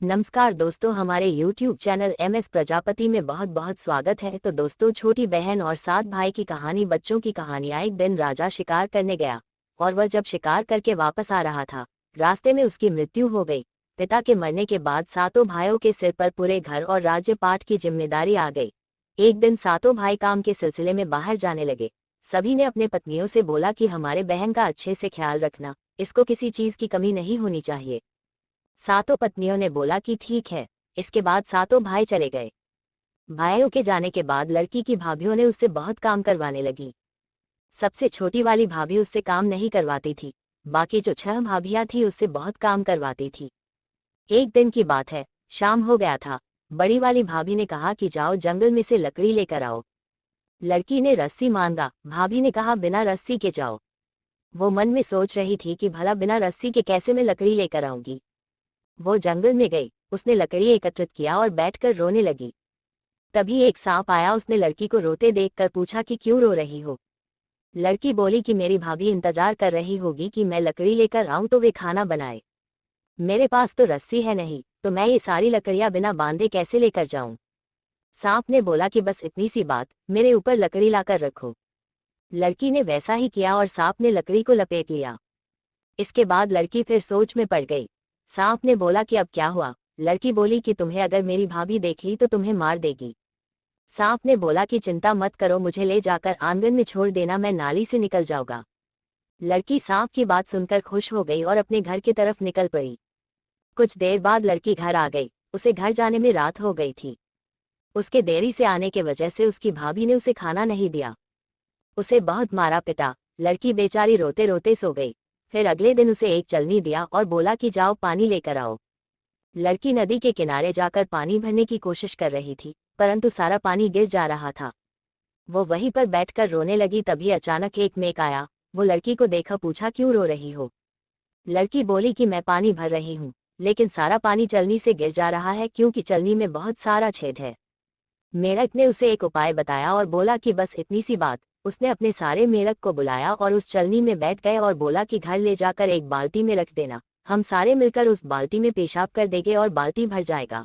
नमस्कार दोस्तों, हमारे YouTube चैनल MS प्रजापति में बहुत बहुत स्वागत है। तो दोस्तों, छोटी बहन और 7 भाई की कहानी, बच्चों की कहानियां। एक दिन राजा शिकार करने गया और वह जब शिकार करके वापस आ रहा था, रास्ते में उसकी मृत्यु हो गई। पिता के मरने के बाद सातों भाइयों के सिर पर पूरे घर और राज्य पाट की जिम्मेदारी आ गई। एक दिन सातों भाई काम के सिलसिले में बाहर जाने लगे। सभी ने अपने पत्नियों से बोला कि हमारे बहन का अच्छे से ख्याल रखना, इसको किसी चीज की कमी नहीं होनी चाहिए। सातों पत्नियों ने बोला कि ठीक है। इसके बाद सातों भाई चले गए। भाइयों के जाने के बाद लड़की की भाभीियों ने उससे बहुत काम करवाने लगी। सबसे छोटी वाली भाभी उससे काम नहीं करवाती थी। बाकी जो 6 भाभियां थी उससे बहुत काम करवाती थी। एक दिन की बात है, शाम हो गया था। बड़ी वाली भाभी ने कहा कि जाओ जंगल में से लकड़ी लेकर आओ। लड़की ने रस्सी मांगा। भाभी ने कहा बिना रस्सी के जाओ। वो मन में सोच रही थी कि भला बिना रस्सी के कैसे मैं लकड़ी लेकर आऊंगी। वो जंगल में गई। उसने लकड़ी एकत्रित किया और बैठकर रोने लगी। तभी एक सांप आया। उसने लड़की को रोते देखकर पूछा कि क्यों रो रही हो। लड़की बोली कि मेरी भाभी इंतजार कर रही होगी कि मैं लकड़ी लेकर आऊं तो वे खाना बनाए। मेरे पास तो रस्सी है नहीं, तो मैं ये सारी लकड़ियां बिना बांधे कैसे लेकर जाऊं। सांप ने बोला कि बस इतनी सी बात, मेरे ऊपर लकड़ी लाकर रखो। लड़की ने वैसा ही किया और सांप ने लकड़ी को लपेट लिया। इसके बाद लड़की फिर सोच में पड़ गई। सांप ने बोला कि अब क्या हुआ। लड़की बोली कि तुम्हें अगर मेरी भाभी देख ली तो तुम्हें मार देगी। सांप ने बोला कि चिंता मत करो, मुझे ले जाकर आंगन में छोड़ देना, मैं नाली से निकल जाऊंगा। लड़की सांप की बात सुनकर खुश हो गई और अपने घर की तरफ निकल पड़ी। कुछ देर बाद लड़की घर आ गई। उसे घर जाने में रात हो गई थी। उसके देरी से आने के वजह से उसकी भाभी ने उसे खाना नहीं दिया। उसे बहुत मारा पिटा। लड़की बेचारी रोते रोते सो गई। फिर अगले दिन उसे एक चलनी दिया और बोला कि जाओ पानी लेकर आओ। लड़की नदी के किनारे जाकर पानी भरने की कोशिश कर रही थी, परंतु सारा पानी गिर जा रहा था। वो वहीं पर बैठकर रोने लगी। तभी अचानक एक मेघ आया। वो लड़की को देखा, पूछा क्यों रो रही हो। लड़की बोली कि मैं पानी भर रही हूँ, लेकिन सारा पानी चलनी से गिर जा रहा है क्योंकि चलनी में बहुत सारा छेद है। मेढक ने उसे एक उपाय बताया और बोला कि बस इतनी सी बात। उसने अपने सारे मेढक को बुलाया और उस चलनी में बैठ गए और बोला कि घर ले जाकर एक बाल्टी में रख देना, हम सारे मिलकर उस बाल्टी में पेशाब कर देंगे और बाल्टी भर जाएगा।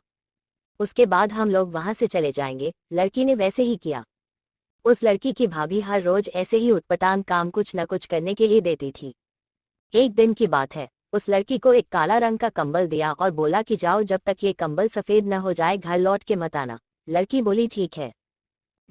उसके बाद हम लोग वहां से चले जाएंगे। लड़की ने वैसे ही किया। उस लड़की की भाभी हर रोज ऐसे ही उटपटांग काम कुछ न कुछ करने के लिए देती थी। एक दिन की बात है, उस लड़की को एक काला रंग का कंबल दिया और बोला कि जाओ, जब तक ये कंबल सफेद न हो जाए घर लौट के मत आना। लड़की बोली ठीक है।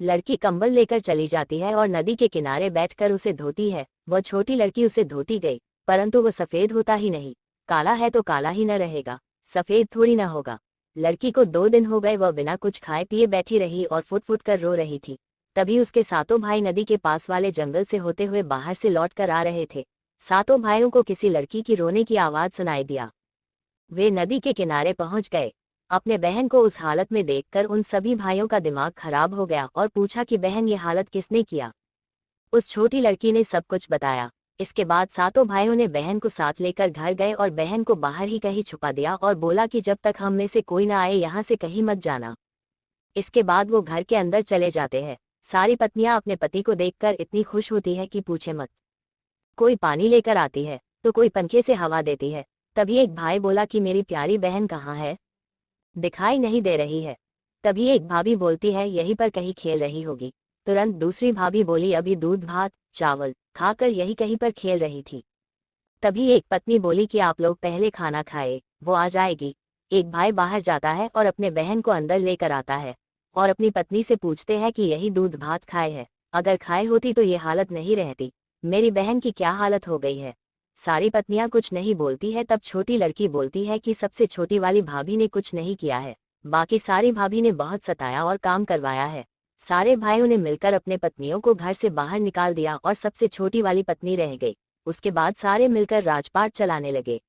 लड़की कंबल लेकर चली जाती है और नदी के किनारे बैठकर उसे धोती है। वह छोटी लड़की उसे धोती गई, परंतु वह सफेद होता ही नहीं। काला है तो काला ही न रहेगा, सफेद थोड़ी ना होगा। लड़की को 2 दिन हो गए, वह बिना कुछ खाए पिए बैठी रही और फुट फुट कर रो रही थी। तभी उसके सातों भाई नदी के पास वाले जंगल से होते हुए बाहर से लौट कर आ रहे थे। सातों भाइयों को किसी लड़की की रोने की आवाज सुनाई दिया। वे नदी के किनारे पहुंच गए। अपने बहन को उस हालत में देखकर उन सभी भाइयों का दिमाग खराब हो गया और पूछा कि बहन, ये हालत किसने किया। उस छोटी लड़की ने सब कुछ बताया। इसके बाद सातों भाइयों ने बहन को साथ लेकर घर गए और बहन को बाहर ही कहीं छुपा दिया और बोला कि जब तक हम में से कोई ना आए यहाँ से कहीं मत जाना। इसके बाद वो घर के अंदर चले जाते हैं। सारी पत्नियां अपने पति को देखकर इतनी खुश होती है कि पूछे मत। कोई पानी लेकर आती है तो कोई पंखे से हवा देती है। तभी एक भाई बोला कि मेरी प्यारी बहन कहाँ है, दिखाई नहीं दे रही है। तभी एक भाभी बोलती है यहीं पर कहीं खेल रही होगी। तुरंत दूसरी भाभी बोली अभी दूध भात चावल खाकर यही कहीं पर खेल रही थी। तभी एक पत्नी बोली कि आप लोग पहले खाना खाए, वो आ जाएगी। एक भाई बाहर जाता है और अपने बहन को अंदर लेकर आता है और अपनी पत्नी से पूछते हैं कि यही दूध भात खाए है, अगर खाए होती तो ये हालत नहीं रहती। मेरी बहन की क्या हालत हो गई है। सारी पत्नियां कुछ नहीं बोलती है। तब छोटी लड़की बोलती है कि सबसे छोटी वाली भाभी ने कुछ नहीं किया है, बाकी सारी भाभी ने बहुत सताया और काम करवाया है। सारे भाइयों ने मिलकर अपने पत्नियों को घर से बाहर निकाल दिया और सबसे छोटी वाली पत्नी रह गई। उसके बाद सारे मिलकर राजपाट चलाने लगे।